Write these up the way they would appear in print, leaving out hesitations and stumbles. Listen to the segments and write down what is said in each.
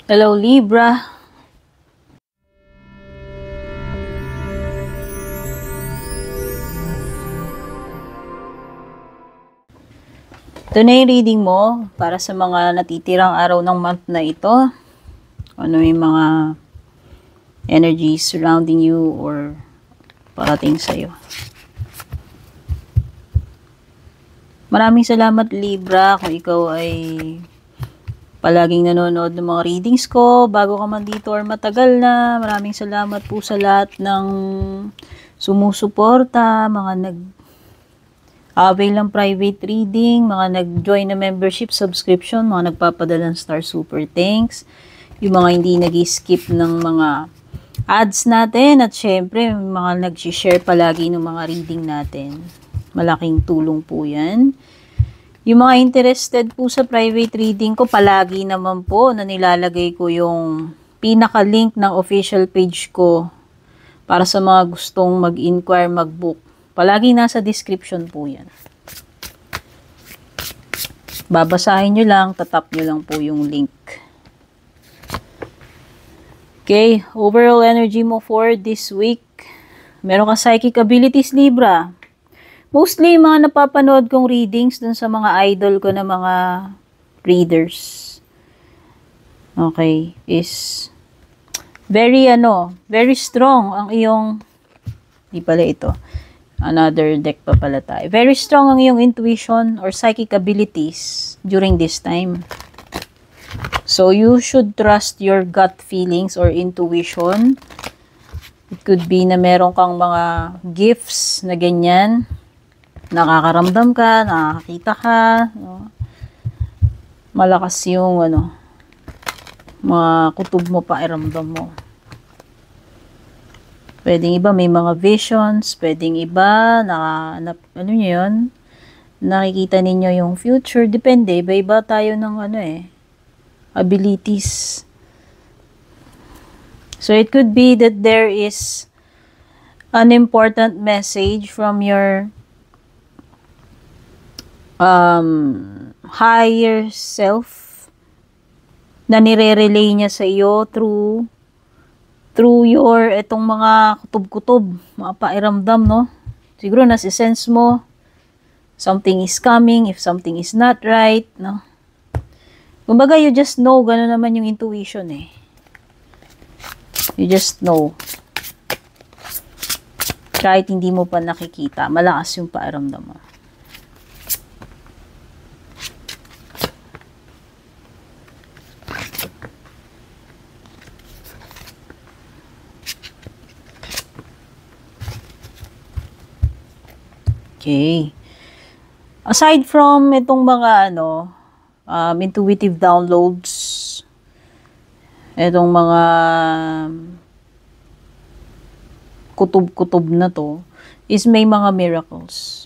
Hello, Libra. Ito na yung reading mo para sa mga natitirang araw ng month na ito. Ano yung mga energies surrounding you or parating sa'yo. Maraming salamat, Libra, kung ikaw ay palaging nanonood ng mga readings ko, bago ka man dito or matagal na. Maraming salamat po sa lahat ng sumusuporta, mga avail ng private reading, mga nag-join na membership subscription, mga nagpapadala ng star super thanks, yung mga hindi nag-skip ng mga ads natin, at syempre, mga nag-share palagi ng mga reading natin. Malaking tulong po yan. Yung mga interested po sa private reading ko, palagi naman po na nilalagay ko yung pinaka-link ng official page ko para sa mga gustong mag-inquire, mag-book. Palagi nasa description po yan. Babasahin nyo lang, tatap nyo lang po yung link. Okay, overall energy mo for this week. Meron ka psychic abilities, Libra. Mostly, mga napapanood kong readings dun sa mga idol ko na mga readers. Okay, is very strong ang iyong, di pala ito, another deck pa pala tayo. Very strong ang iyong intuition or psychic abilities during this time. So, you should trust your gut feelings or intuition. It could be na meron kang mga gifts na ganyan. Nakakaramdam ka, nakakita ka, no? Malakas yung mga kutob mo, pairamdam mo. Pwedeng iba may mga visions, pwedeng iba nakikita ninyo yung future, depende, iba-iba tayo ng abilities. So it could be that there is an important message from your higher self na nire-relay niya sa iyo through your etong mga kutob-kutob, mga pairamdam, no? Siguro nasi-sense mo something is coming, if something is not right, no? Kumbaga, you just know, gano'n naman yung intuition eh. You just know. Kahit hindi mo pa nakikita, malakas yung pairamdam mo. Okay. Aside from itong mga intuitive downloads, itong mga kutob-kutob na to, is may mga miracles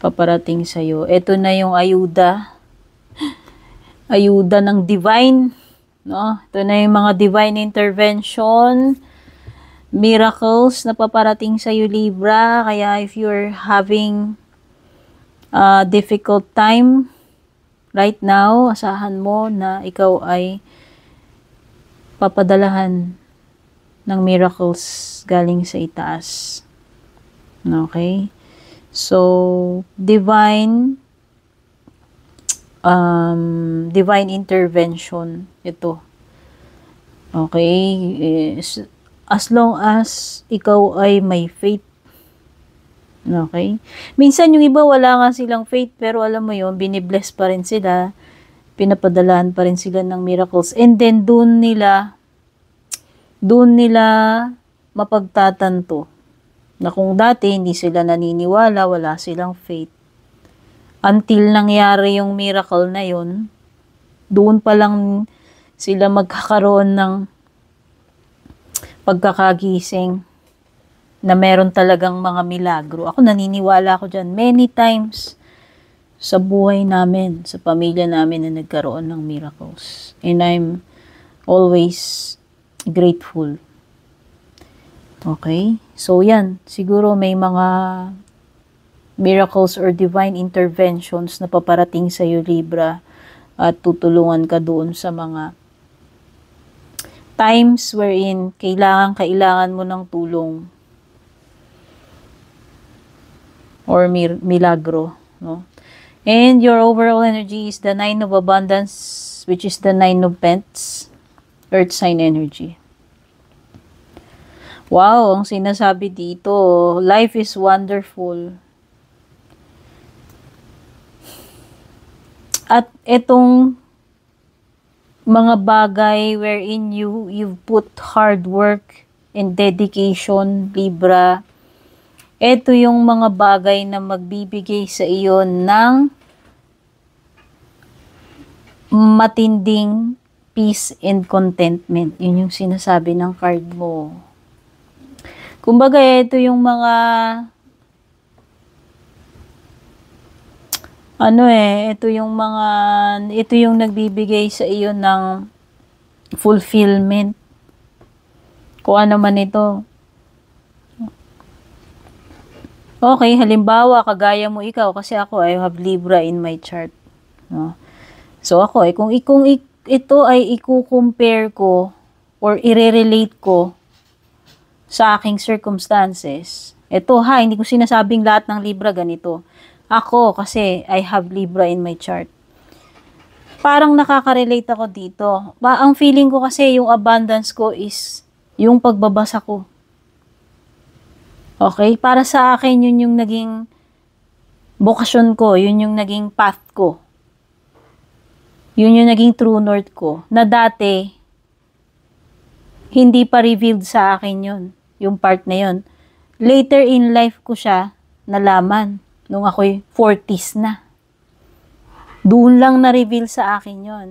paparating sa'yo. Ito na yung ayuda ng divine, no? Ito na yung mga divine intervention, miracles na paparating sa iyo, Libra. Kaya if you're having a difficult time right now, asahan mo na ikaw ay papadalahan ng miracles galing sa itaas. Okay? So, divine intervention ito. Okay? As long as ikaw ay may faith. Okay? Minsan yung iba wala nga silang faith, pero alam mo yun, binibless pa rin sila, pinapadalahan pa rin sila ng miracles, and then doon nila mapagtatanto na kung dati hindi sila naniniwala, wala silang faith, until nangyari yung miracle na yun, doon pa lang sila magkakaroon ng pagkakagising na meron talagang mga milagro. Ako naniniwala ako dyan many times sa buhay namin, sa pamilya namin na nagkaroon ng miracles. And I'm always grateful. Okay? So yan, siguro may mga miracles or divine interventions na paparating sa iyo, Libra, at tutulungan ka doon sa mga times wherein kailangan mo ng tulong or milagro, no? And your overall energy is the 9 of Abundance, which is the 9 of Pentacles, Earth sign energy. Wow, ang sinasabi dito, life is wonderful. At itong mga bagay wherein you've put hard work and dedication, Libra, ito yung mga bagay na magbibigay sa iyo ng matinding peace and contentment. Yun yung sinasabi ng card mo. Kumbaga, ito yung mga ito yung nagbibigay sa iyo ng fulfillment. Kung ano man ito. Okay, halimbawa, kagaya mo ikaw, kasi ako, I have Libra in my chart. No? So ako, kung ito ay i-compare ko or i-relate ko sa aking circumstances, ito hindi ko sinasabing lahat ng Libra ganito. Ako, kasi I have Libra in my chart. Parang nakaka-relate ako dito. Ang feeling ko kasi yung abundance ko is yung pagbabasa ko. Okay? Para sa akin, yun yung naging bokasyon ko. Yun yung naging path ko. Yun yung naging true north ko. Na dati, hindi pa revealed sa akin yun. Yung part na yun. Later in life ko siya nalaman. Nung ako'y 40s na. Doon lang na-reveal sa akin yun.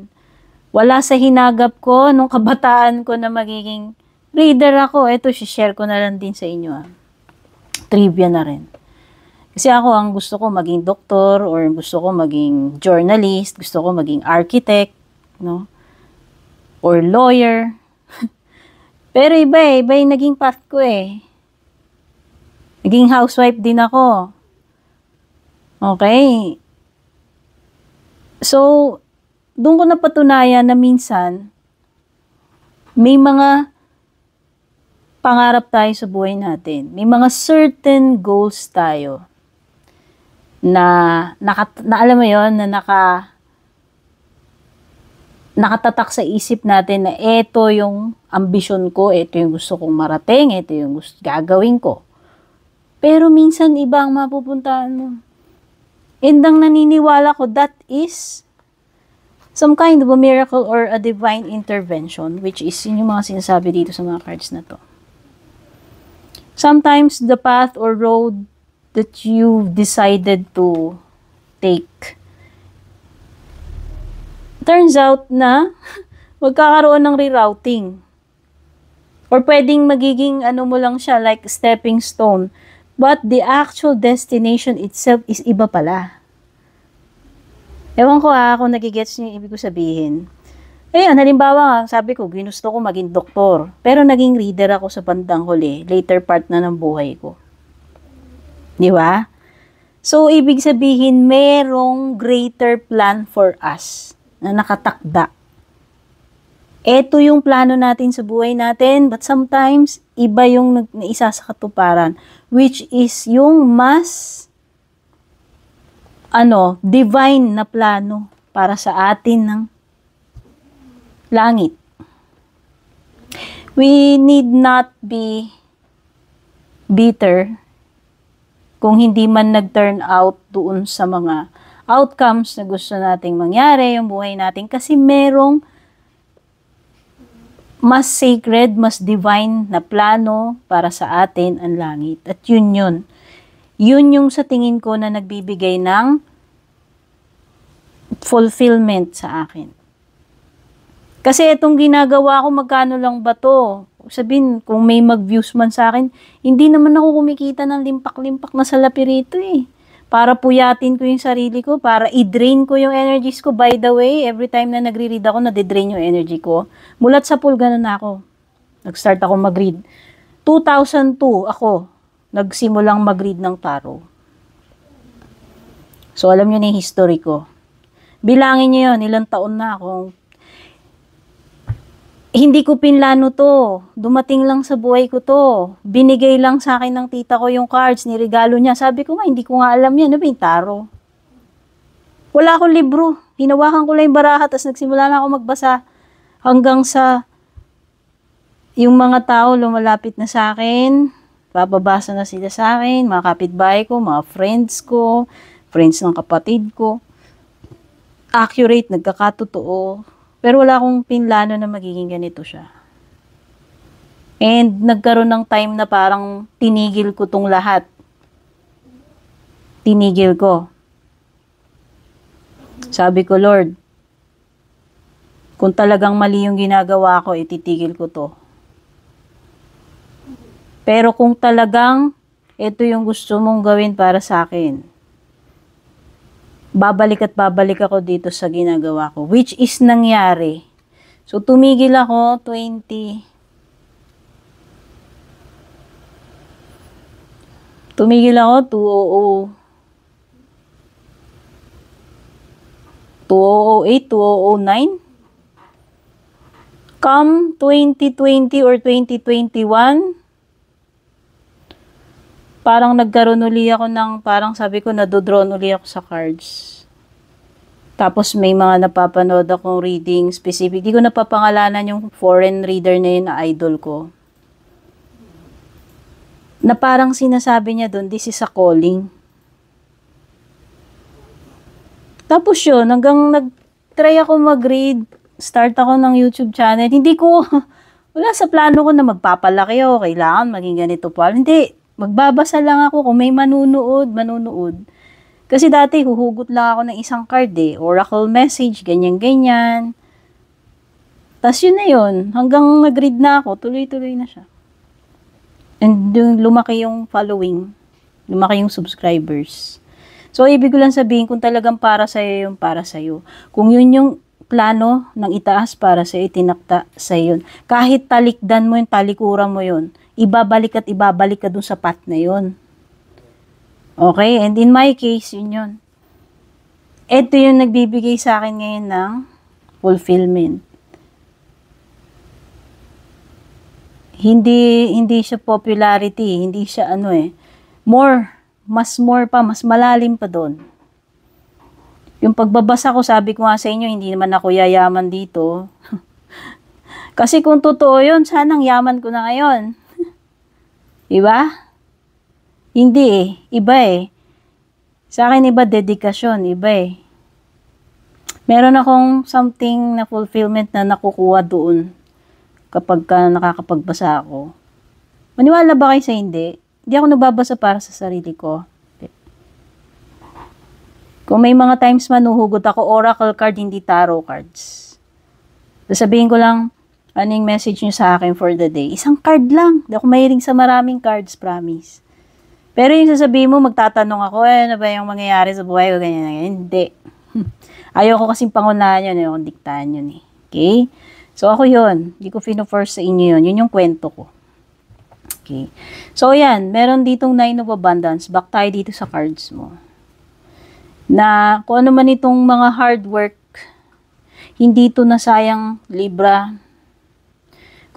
Wala sa hinagap ko nung kabataan ko na magiging reader ako. Ito, share ko na lang din sa inyo. Trivia na rin. Kasi ako, ang gusto ko maging doktor or gusto ko maging journalist, gusto ko maging architect, no? Or lawyer. Pero iba yung naging path ko eh. Naging housewife din ako. Okay? So, doon ko napatunayan na minsan, may mga pangarap tayo sa buhay natin. May mga certain goals tayo na alam mo yon na nakatatak sa isip natin na ito yung ambisyon ko, ito yung gusto kong marating, ito yung gagawin ko. Pero minsan iba ang mapupuntahan mo. And ang naniniwala ko, that is some kind of a miracle or a divine intervention, which is yun yung mga sinasabi dito sa mga cards na to. Sometimes the path or road that you decided to take turns out na magkakaroon ng rerouting. Or pwedeng magiging mo lang siya like stepping stone. But the actual destination itself is iba pala. Ewan ko kung nagigets niyo yung ibig ko sabihin. Ayan, halimbawa, sabi ko, ginusto ko maging doktor. Pero naging reader ako sa bandang huli, later part na ng buhay ko. Di ba? So, ibig sabihin, merong greater plan for us na nakatakda. Ito yung plano natin sa buhay natin, but sometimes, iba yung naisa sa katuparan, which is yung mas, divine na plano para sa atin ng langit. We need not be bitter kung hindi man nag-turn out doon sa mga outcomes na gusto nating mangyari yung buhay natin kasi merong mas sacred, mas divine na plano para sa atin ang langit. At yun yun. Yun yung sa tingin ko na nagbibigay ng fulfillment sa akin. Kasi itong ginagawa ko, magkano lang ba to? Sabihin, kung may mag-views man sa akin, hindi naman ako kumikita ng limpak-limpak na salapi rito eh. Para puyatin ko yung sarili ko, para i-drain ko yung energies ko. By the way, every time na nagre-read ako, nade-drain yung energy ko. Mulat sa pool, ganun na ako. Nag-start ako mag-read. 2002 ako, nagsimulang mag-read ng tarot. So, alam nyo na yung history ko. Bilangin niyo yun, ilang taon na akong hindi ko pinlano to. Dumating lang sa buhay ko to. Binigay lang sa akin ng tita ko yung cards, niregalo niya. Sabi ko nga, hindi ko nga alam yan. Ano ba yung taro? Wala akong libro. Hinawakan ko lang yung baraha, tapos nagsimula na ako magbasa hanggang sa yung mga tao lumalapit na sa akin. Bababasa na sila sa akin, mga kapitbahay ko, mga friends ko, friends ng kapatid ko. Accurate, nagkakatotoo. Pero wala akong pinlano na magiging ganito siya. And nagkaroon ng time na parang tinigil ko tong lahat. Tinigil ko. Sabi ko, Lord, kung talagang mali yung ginagawa ko, ititigil ko to. Pero kung talagang ito yung gusto mong gawin para sa akin, babalik at babalik ako dito sa ginagawa ko, which is nangyari. So, tumigil ako 2018 2008, 2009. Come 2020 or 2021, parang nagkaroon uli ako ng, parang sabi ko, nadodrawn uli ako sa cards. Tapos may mga napapanood akong reading specific. Di ko napapangalanan yung foreign reader na yun na idol ko. Na parang sinasabi niya doon, this is a calling. Tapos yun, hanggang nag-try ako mag-read, start ako ng YouTube channel. Hindi ko, wala sa plano ko na magpapalaki ako, kailangan maging ganito pa. Hindi, magbabasa lang ako kung may manunood. Kasi dati, huhugot lang ako ng isang card oracle message, ganyan-ganyan. Tapos yun na yun, hanggang nag-read na ako, tuloy-tuloy na siya. And lumaki yung following, lumaki yung subscribers. So, ibig ko lang sabihin, kung talagang para sa'yo yung para sa'yo. Kung yun yung plano ng itaas para sa'yo, itinakta sa'yo yun. Kahit talikdan mo yun, talikuran mo yun, ibabalik at ibabalik ka dun sa path na yun. Okay? And in my case, yun yun. Ito yung nagbibigay sa akin ngayon ng fulfillment. Hindi siya popularity, hindi siya mas malalim pa doon. Yung pagbabasa ko, sabi ko nga sa inyo, hindi naman ako yayaman dito. Kasi kung totoo yun, sanang yaman ko na ngayon. Diba? Hindi iba Sa akin iba, dedikasyon, iba Meron akong something na fulfillment na nakukuha doon kapag nakakapagbasa ako. Maniwala ba kayo sa hindi? Hindi ako nababasa para sa sarili ko. Kung may mga times man uhugot ako, oracle card, hindi tarot cards. Sasabihin ko lang, anong message nyo sa akin for the day? Isang card lang. Hindi ako mahiring sa maraming cards, promise. Pero yung sasabihin mo, magtatanong ako, ano ba yung mangyayari sa buhay ko, ganyan. Hindi. Ayoko kasing pangunahan yun, ayoko diktahan yun Okay? So ako yun. Hindi ko fino-force sa inyo yun. Yun yung kwento ko. Okay. So, yan. Meron ditong 9 of Abundance. Back tayo dito sa cards mo. Na kung ano man itong mga hard work, hindi ito nasayang, Libra.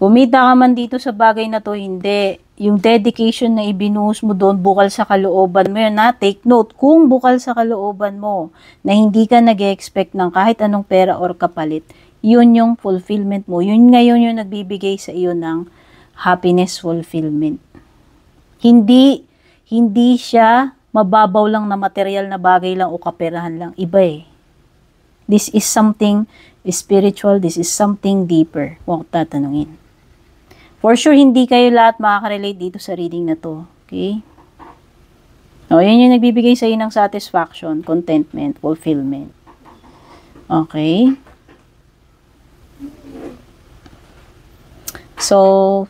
Kumita ka man dito sa bagay na to, hindi. Yung dedication na ibinuhos mo doon, bukal sa kalooban mo yun, take note, kung bukal sa kalooban mo, na hindi ka nag-expect ng kahit anong pera or kapalit, yun yung fulfillment mo. Yun ngayon yung nagbibigay sa iyo ng happiness fulfillment. Hindi siya mababaw lang na material na bagay lang o kaperahan lang. Iba This is something spiritual. This is something deeper. Huwag tatanungin. For sure, hindi kayo lahat makaka-relate dito sa reading na to. Okay? Yun yung nagbibigay sa iyo ng satisfaction, contentment, fulfillment. Okay? So,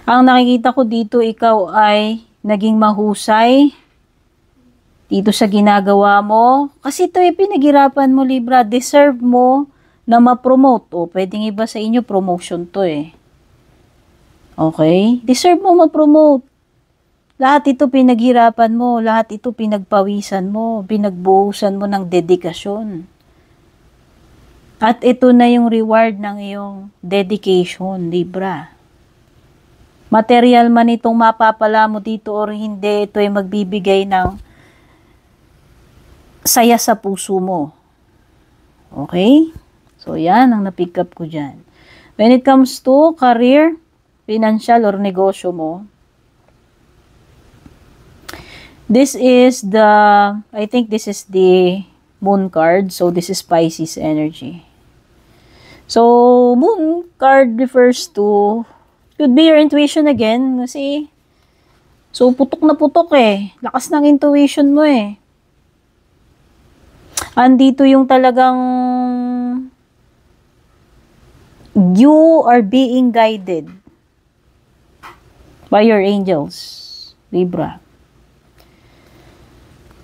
ang nakikita ko dito, ikaw ay naging mahusay dito sa ginagawa mo. Kasi ito pinaghirapan mo, Libra. Deserve mo na ma-promote. Pwedeng iba sa inyo, promotion to Okay? Deserve mo ma-promote. Lahat ito pinaghirapan mo, lahat ito pinagpawisan mo, pinagbuhusan mo ng dedikasyon. At ito na yung reward ng iyong dedication, Libra. Material man itong mapapala mo dito or hindi, ito ay magbibigay ng saya sa puso mo. Okay? So, yan ang na-pick up ko dyan. When it comes to career, financial, or negosyo mo, this is I think this is the moon card. So, this is Pisces energy. So, moon card refers to, could be your intuition again. Kasi, so, putok na putok eh. Lakas ng intuition mo eh. Andito yung talagang, you are being guided by your angels, Libra.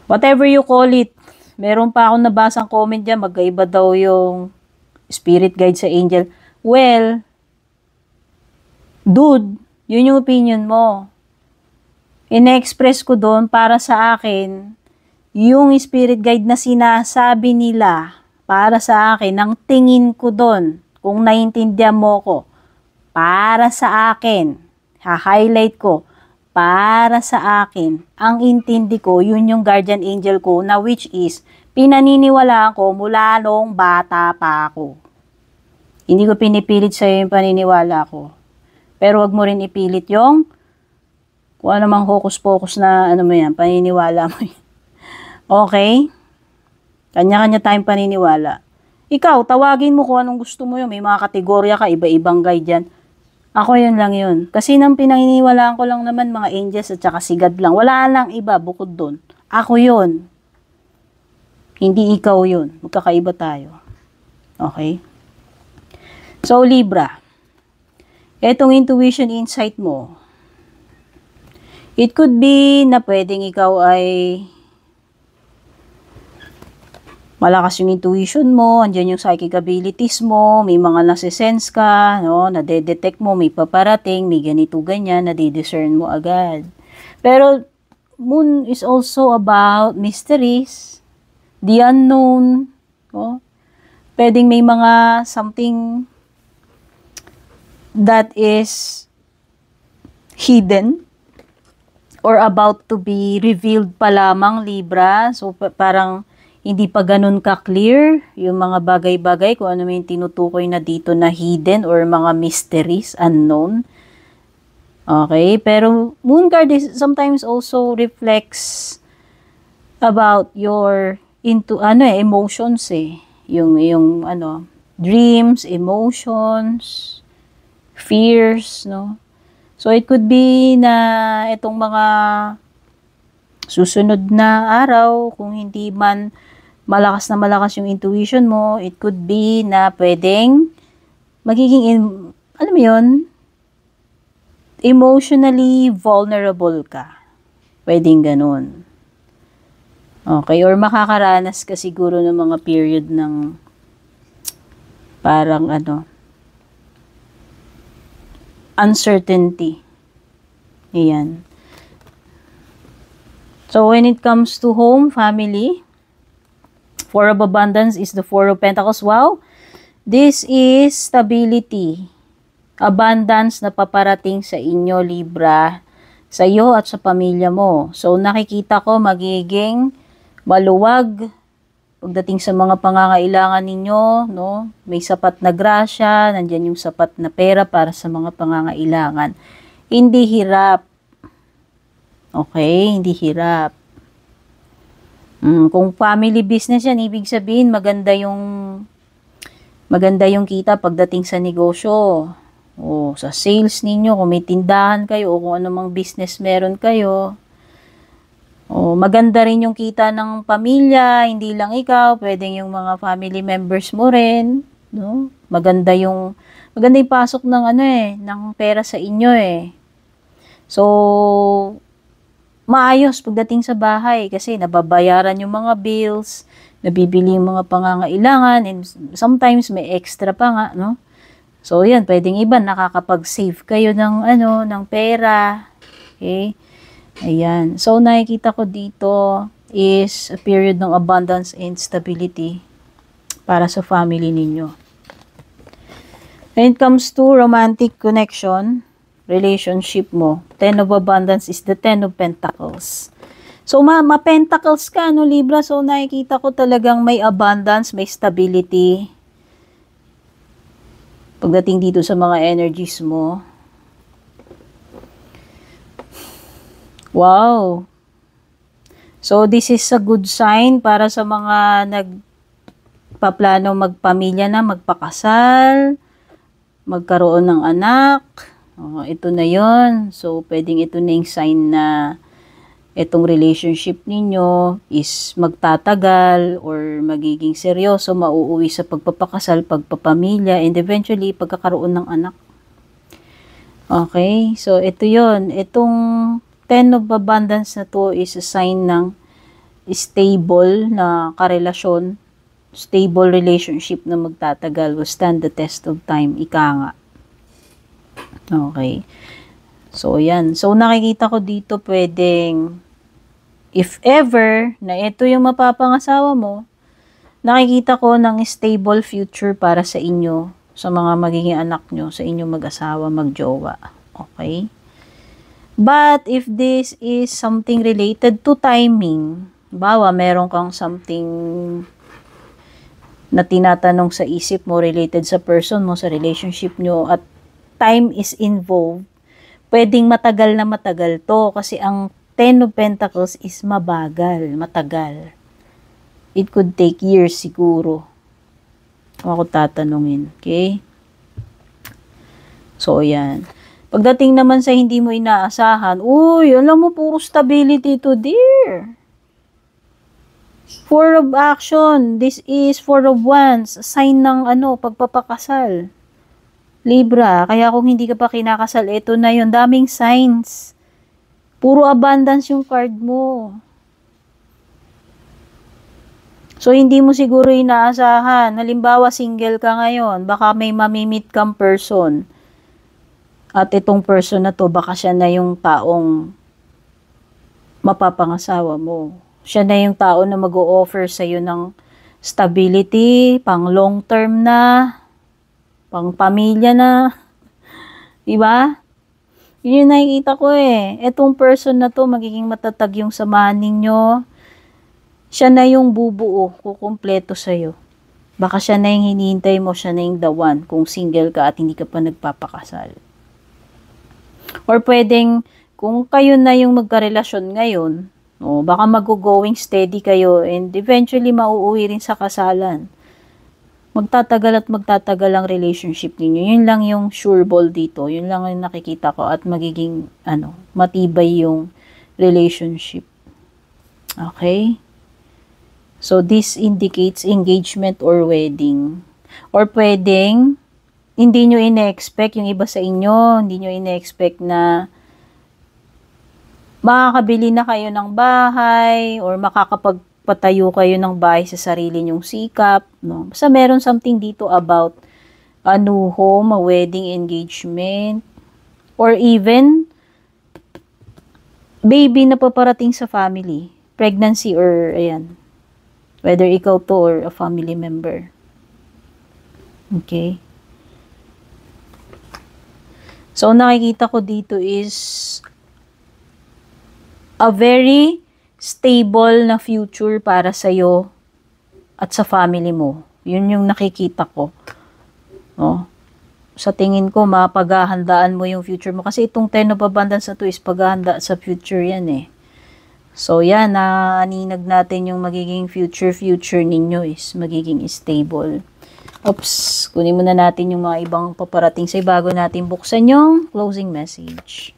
Whatever you call it, meron pa akong nabasang comment dyan, magkaiba daw yung spirit guide sa angel. Well, dude, yun yung opinion mo. Ine-express ko doon para sa akin, yung spirit guide na sinasabi nila para sa akin, ang tingin ko doon, kung naiintindihan mo ko, para sa akin, ha-highlight ko, para sa akin, ang intindi ko, yun yung guardian angel ko na which is, pinaniniwalaan ko mula nung bata pa ako. Hindi ko pinipilit sa'yo yung paniniwala ko. Pero wag mo rin ipilit yung kung ano mang hokus-pokus na ano mo yan, paniniwala mo yan. Okay? Kanya-kanya tayong paniniwala. Ikaw, tawagin mo kung anong gusto mo yun. May mga kategorya ka, iba-ibang guide yan. Ako yun lang yun. Kasi nang pinaniniwalaan ko lang naman mga angels at saka sigad lang. Wala lang iba bukod dun. Ako yun. Hindi ikaw yun. Magkakaiba tayo. Okay? So, Libra. Etong intuition insight mo. It could be na pwedeng ikaw ay malakas yung intuition mo, andyan yung psychic abilities mo, may mga nasisense ka, no, nadedetect mo, may paparating, may ganito, ganyan, nadidiscern mo agad. Pero, moon is also about mysteries, the unknown, no? Pwedeng may mga something that is hidden or about to be revealed pa lamang, Libra. So, parang hindi pa ganun ka-clear yung mga bagay-bagay, kung ano may tinutukoy na dito na hidden or mga mysteries, unknown. Okay? Pero moon card is sometimes also reflects about your emotions eh. Yung dreams, emotions, fears, no? So it could be na itong mga susunod na araw, kung hindi man malakas yung intuition mo, it could be na pwedeng magiging, alam mo yun, emotionally vulnerable ka. Pwedeng ganun. Okay, or makakaranas ka siguro ng mga period ng parang uncertainty. Ayan. So, when it comes to home, family, Four of Abundance is the Four of Pentacles. Wow! This is stability. Abundance na paparating sa inyo, Libra. Sa iyo at sa pamilya mo. So, nakikita ko magiging maluwag pagdating sa mga pangangailangan ninyo, no? May sapat na grasya, nandyan yung sapat na pera para sa mga pangangailangan. Hindi hirap. Okay? Hindi hirap. Kung family business yan, ibig sabihin maganda yung kita pagdating sa negosyo. O sa sales ninyo, kung may tindahan kayo o kung anumang business meron kayo. O maganda rin yung kita ng pamilya, hindi lang ikaw, pwedeng yung mga family members mo rin, no? Maganda yung pasok ng ng pera sa inyo eh. So, maayos pagdating sa bahay kasi nababayaran yung mga bills, nabibili yung mga pangangailangan, and sometimes may extra pa nga, no? So, yan, pwedeng iba nakakapag-save kayo ng ng pera. Okay? Ayan. So, nakikita ko dito is a period ng abundance and stability para sa family ninyo. When it comes to romantic connection, relationship mo, Ten of Abundance is the Ten of Pentacles. So, ma-pentacles ka, no, Libra? So, nakikita ko talagang may abundance, may stability. Pagdating dito sa mga energies mo. Wow! So, this is a good sign para sa mga nagpaplano magpamilya na, magpakasal, magkaroon ng anak. Ito na yon. So, pwedeng ito na yung sign na itong relationship ninyo is magtatagal or magiging seryoso, mauuwi sa pagpapakasal, pagpapamilya, and eventually, pagkakaroon ng anak. Okay? So, ito yon. Itong Ten of Abundance na to is a sign ng stable na karelasyon, stable relationship na magtatagal, will stand the test of time. Ika nga. Okay. So, yan. So, nakikita ko dito pwedeng, if ever, na ito yung mapapangasawa mo, nakikita ko ng stable future para sa inyo, sa mga magiging anak nyo, sa inyong mag-asawa, mag-jowa. Okay? But, if this is something related to timing, bawa, meron kang something na tinatanong sa isip mo related sa person mo, sa relationship nyo, at time is involved, pwedeng matagal na matagal to kasi ang Ten of Pentacles is mabagal, matagal. It could take years siguro. Kung ako tatanungin. Okay? So, yan. Pagdating naman sa hindi mo inaasahan, uy, alam mo, puro stability to, dear. Four of Action. This is Four of Wands. Sign ng pagpapakasal. Libra. Kaya kung hindi ka pa kinakasal, ito na yun. Daming signs. Puro abundance yung card mo. So, hindi mo siguro inaasahan. Halimbawa, single ka ngayon. Baka may mamimit kang person. At itong person na to, baka siya na yung taong mapapangasawa mo. Siya na yung tao na mag-o-offer sa'yo ng stability, pang long term na, pang pamilya na. Diba? Yun yung nakikita ko eh. Etong person na to, magiging matatag yung samahan ninyo. Siya na yung bubuo, kukumpleto sa'yo. Baka siya na yung hinihintay mo, siya na yung the one, kung single ka at hindi ka pa nagpapakasal. Or pwedeng, kung kayo na yung magkarelasyon ngayon, baka mag-going steady kayo and eventually mauuwi rin sa kasalan. Magtatagal at magtatagal ang relationship ninyo. Yun lang yung sure ball dito. Yun lang yung nakikita ko at magiging matibay yung relationship. Okay? So this indicates engagement or wedding. Or pwedeng hindi nyo ine-expect yung iba sa inyo, hindi nyo ine-expect na makakabili na kayo ng bahay or makakapagpatayo kayo ng bahay sa sarili nyong sikap. No? Basta meron something dito about a new home, a wedding engagement, or even baby na paparating sa family. Pregnancy or ayan. Whether ikaw to or a family member. Okay? So, nakikita ko dito is a very stable na future para sa'yo at sa family mo. Yun yung nakikita ko. No? Sa tingin ko, mapaghahandaan mo yung future mo. Kasi itong Ten of Abundance na to is paghahanda sa future yan eh. So, yan, naaninag natin yung magiging future ninyo is magiging stable. Oops, kunin muna natin yung mga ibang paparating sa bago natin buksan yung closing message.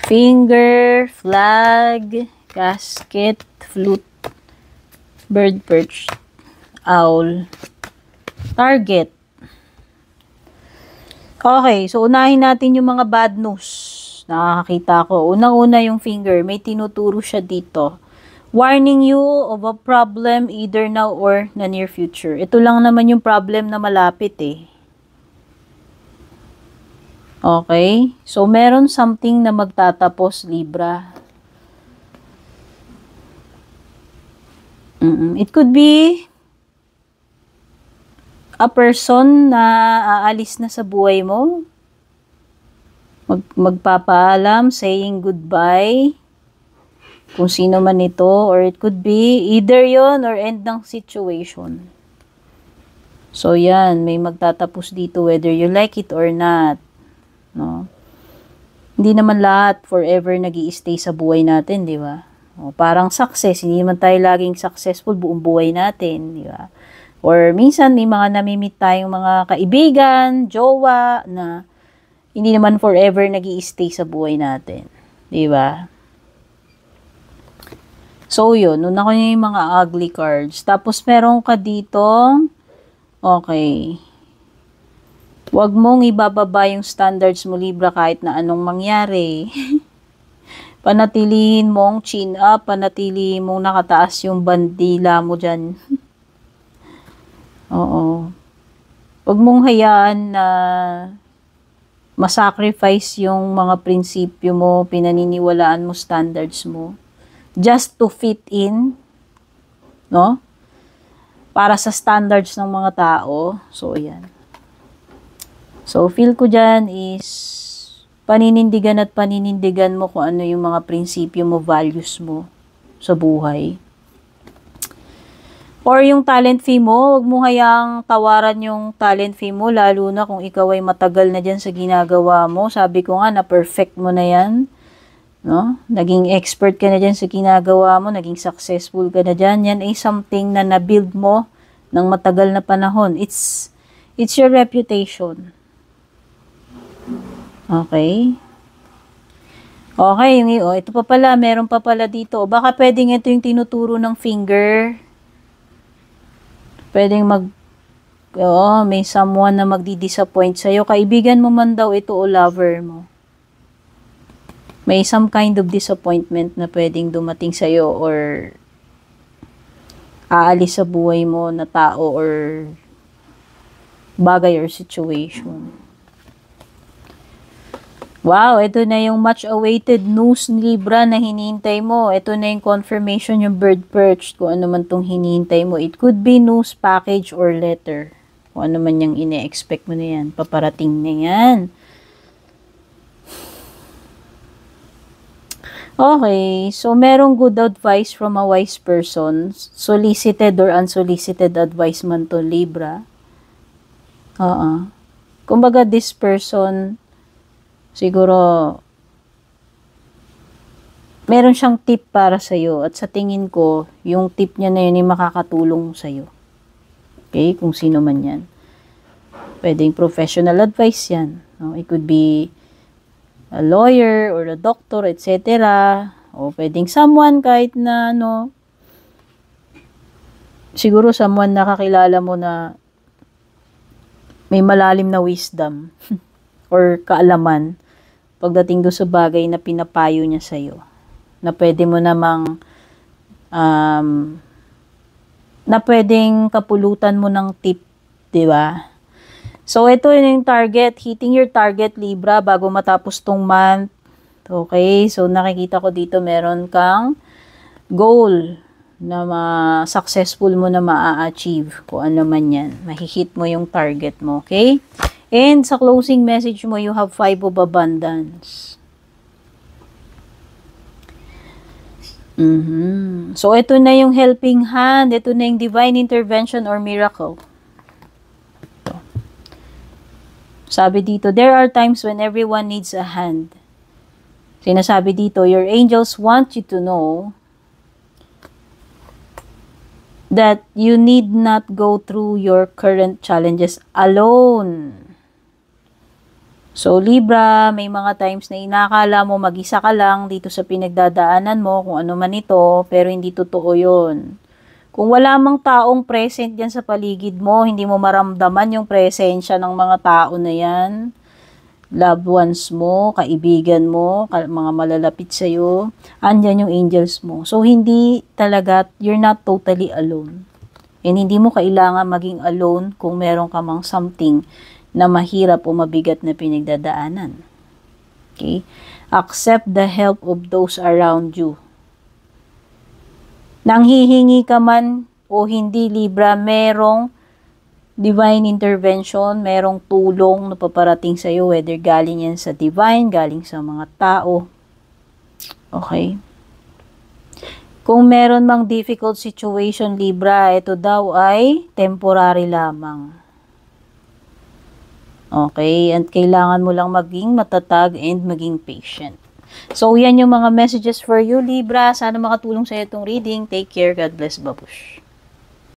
Finger, flag, casket, flute, bird perch, owl, target. Okay, so unahin natin yung mga bad news. Nakakita ko. Unang-una yung finger, may tinuturo siya dito. Warning you of a problem either now or na near future. Ito lang naman yung problem na malapit eh. Okay? So, meron something na magtatapos, Libra. It could be a person na aalis na sa buhay mo. Magpapaalam, saying goodbye. Kung sino man ito. Or it could be either yon or end ng situation. So, yan. May magtatapos dito whether you like it or not. No? Hindi naman lahat forever nag-i-stay sa buhay natin, di ba? O, parang success, hindi naman tayo laging successful buong buhay natin, di ba? Or minsan may mga namimit tayong mga kaibigan, jowa, na hindi naman forever nag-i-stay sa buhay natin, di ba? So, yun, una ko yung mga ugly cards. Tapos, meron ka dito, okay, huwag mong ibababa yung standards mo, Libra, kahit na anong mangyari. Panatilihin mong chin up, panatilihin mong nakataas yung bandila mo dyan. Oo. Huwag mong hayaan na masacrifice yung mga prinsipyo mo, pinaniniwalaan mo, standards mo. Just to fit in, no? Para sa standards ng mga tao. So, ayan. So, feel ko dyan is paninindigan at paninindigan mo kung ano yung mga prinsipyo mo, values mo sa buhay. Or yung talent fee mo, huwag mo hayang tawaran yung talent fee mo, lalo na kung ikaw ay matagal na dyan sa ginagawa mo. Sabi ko nga, na-perfect mo na yan. No? Naging expert ka na dyan sa ginagawa mo, naging successful ka na dyan. Yan ay something na na-build mo ng matagal na panahon. It's your reputation. Okay. Okay, ito pa pala, meron pa pala dito. Baka pwedeng ito yung tinuturo ng finger. Pwedeng may someone na magdi-disappoint sa'yo. Kaibigan mo man daw ito o lover mo. May some kind of disappointment na pwedeng dumating sa'yo or aalis sa buhay mo na tao or bagay or situation. Wow, ito na yung much-awaited news ni Libra na hinihintay mo. Ito na yung confirmation, yung bird perch, kung ano man itong hinihintay mo. It could be news, package, or letter. Kung ano man yung ine-expect mo na yan. Paparating na yan. Okay, so merong good advice from a wise person. Solicited or unsolicited advice man to, Libra. Kumbaga, this person siguro meron siyang tip para sa'yo at sa tingin ko, yung tip niya na yun ay makakatulong sa'yo. Okay? Kung sino man yan. Pwedeng professional advice yan. No? It could be a lawyer or a doctor, etc. O pwedeng someone kahit na siguro someone na kakilala mo na may malalim na wisdom or kaalaman pagdating do sa bagay na pinapayo niya sa'yo. Na pwede mo namang na pwedeng kapulutan mo ng tip, di ba? So, ito yung target. Hitting your target, Libra, bago matapos tong month. Okay? So, nakikita ko dito meron kang goal na successful mo na ma-achieve. Kung ano man yan. Mahihit mo yung target mo. Okay? And sa closing message mo, you have 5 of abundance. So, ito na yung helping hand. Ito na yung divine intervention or miracle. Ito. Sabi dito, there are times when everyone needs a hand. Sinasabi dito, your angels want you to know that you need not go through your current challenges alone. So, Libra, may mga times na inakala mo mag-isa ka lang dito sa pinagdadaanan mo, kung ano man ito, pero hindi totoo yun. Kung wala mang taong present dyan sa paligid mo, hindi mo maramdaman yung presensya ng mga tao na yan, loved ones mo, kaibigan mo, mga malalapit sa'yo, andyan yung angels mo. So, hindi talaga, you're not totally alone. And hindi mo kailangan maging alone kung meron ka mang something na mahirap o mabigat na pinagdadaanan. Okay? Accept the help of those around you. Nang hihingi ka man o hindi, Libra, merong divine intervention, merong tulong na paparating sa iyo, whether galing yan sa divine, galing sa mga tao. Okay? Kung meron mang difficult situation, Libra, ito daw ay temporary lamang. Okay? And kailangan mo lang maging matatag and maging patient. So, yan yung mga messages for you, Libra. Sana makatulong sa iyo itong reading. Take care. God bless, babush.